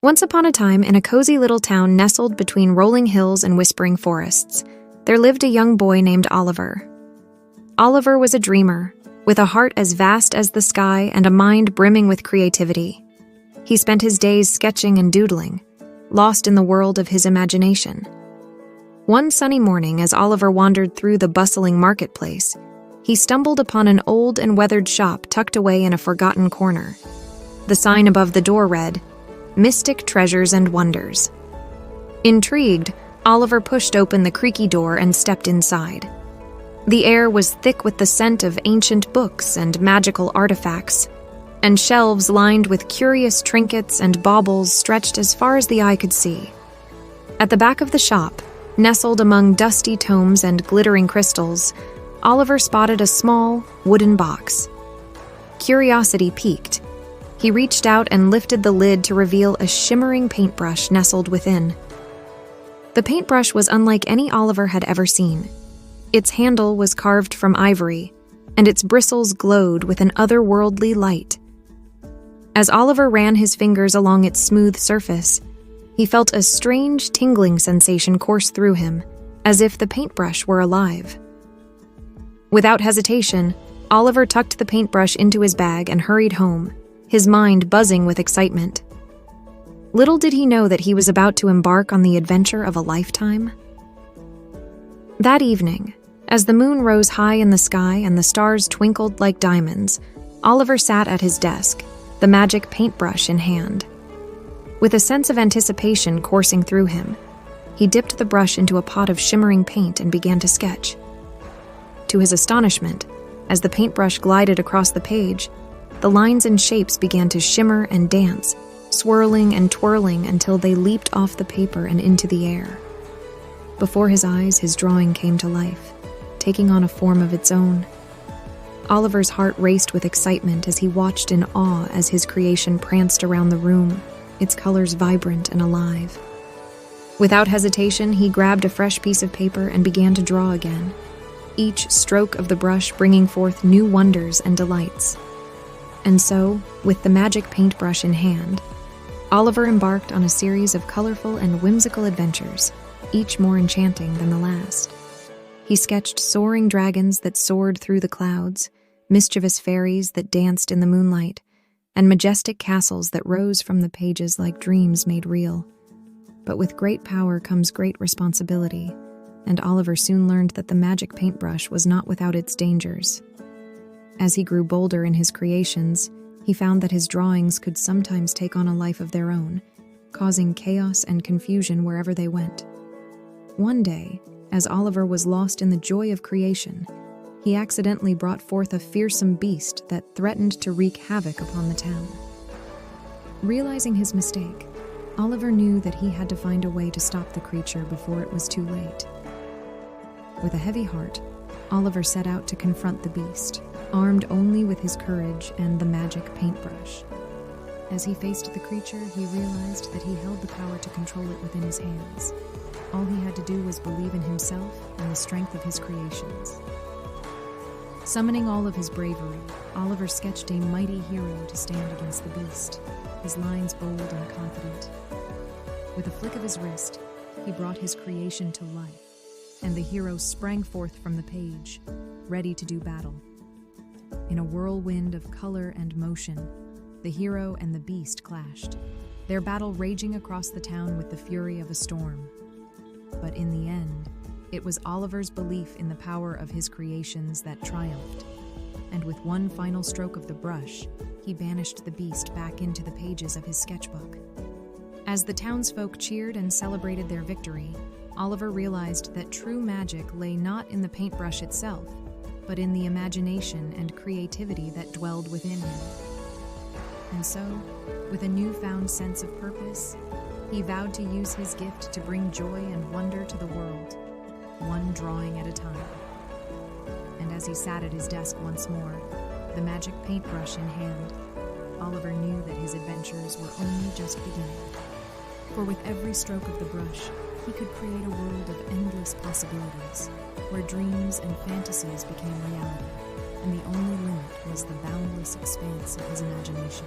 Once upon a time, in a cozy little town nestled between rolling hills and whispering forests, there lived a young boy named Oliver. Oliver was a dreamer, with a heart as vast as the sky and a mind brimming with creativity. He spent his days sketching and doodling, lost in the world of his imagination. One sunny morning, as Oliver wandered through the bustling marketplace, he stumbled upon an old and weathered shop tucked away in a forgotten corner. The sign above the door read, "Mystic Treasures and Wonders." Intrigued, Oliver pushed open the creaky door and stepped inside. The air was thick with the scent of ancient books and magical artifacts, and shelves lined with curious trinkets and baubles stretched as far as the eye could see. At the back of the shop, nestled among dusty tomes and glittering crystals, Oliver spotted a small, wooden box. Curiosity piqued. He reached out and lifted the lid to reveal a shimmering paintbrush nestled within. The paintbrush was unlike any Oliver had ever seen. Its handle was carved from ivory, and its bristles glowed with an otherworldly light. As Oliver ran his fingers along its smooth surface, he felt a strange tingling sensation course through him, as if the paintbrush were alive. Without hesitation, Oliver tucked the paintbrush into his bag and hurried home, his mind buzzing with excitement. Little did he know that he was about to embark on the adventure of a lifetime. That evening, as the moon rose high in the sky and the stars twinkled like diamonds, Oliver sat at his desk, the magic paintbrush in hand. With a sense of anticipation coursing through him, he dipped the brush into a pot of shimmering paint and began to sketch. To his astonishment, as the paintbrush glided across the page, the lines and shapes began to shimmer and dance, swirling and twirling until they leaped off the paper and into the air. Before his eyes, his drawing came to life, taking on a form of its own. Oliver's heart raced with excitement as he watched in awe as his creation pranced around the room, its colors vibrant and alive. Without hesitation, he grabbed a fresh piece of paper and began to draw again, each stroke of the brush bringing forth new wonders and delights. And so, with the magic paintbrush in hand, Oliver embarked on a series of colorful and whimsical adventures, each more enchanting than the last. He sketched soaring dragons that soared through the clouds, mischievous fairies that danced in the moonlight, and majestic castles that rose from the pages like dreams made real. But with great power comes great responsibility, and Oliver soon learned that the magic paintbrush was not without its dangers. As he grew bolder in his creations, he found that his drawings could sometimes take on a life of their own, causing chaos and confusion wherever they went. One day, as Oliver was lost in the joy of creation, he accidentally brought forth a fearsome beast that threatened to wreak havoc upon the town. Realizing his mistake, Oliver knew that he had to find a way to stop the creature before it was too late. With a heavy heart, Oliver set out to confront the beast, armed only with his courage and the magic paintbrush. As he faced the creature, he realized that he held the power to control it within his hands. All he had to do was believe in himself and the strength of his creations. Summoning all of his bravery, Oliver sketched a mighty hero to stand against the beast, his lines bold and confident. With a flick of his wrist, he brought his creation to life, and the hero sprang forth from the page, ready to do battle. In a whirlwind of color and motion, the hero and the beast clashed, their battle raging across the town with the fury of a storm. But in the end, it was Oliver's belief in the power of his creations that triumphed, and with one final stroke of the brush, he banished the beast back into the pages of his sketchbook. As the townsfolk cheered and celebrated their victory, Oliver realized that true magic lay not in the paintbrush itself, but in the imagination and creativity that dwelled within him. And so, with a newfound sense of purpose, he vowed to use his gift to bring joy and wonder to the world, one drawing at a time. And as he sat at his desk once more, the magic paintbrush in hand, Oliver knew that his adventures were only just beginning. For with every stroke of the brush, he could create a world of endless possibilities, where dreams and fantasies became reality, and the only limit was the boundless expanse of his imagination.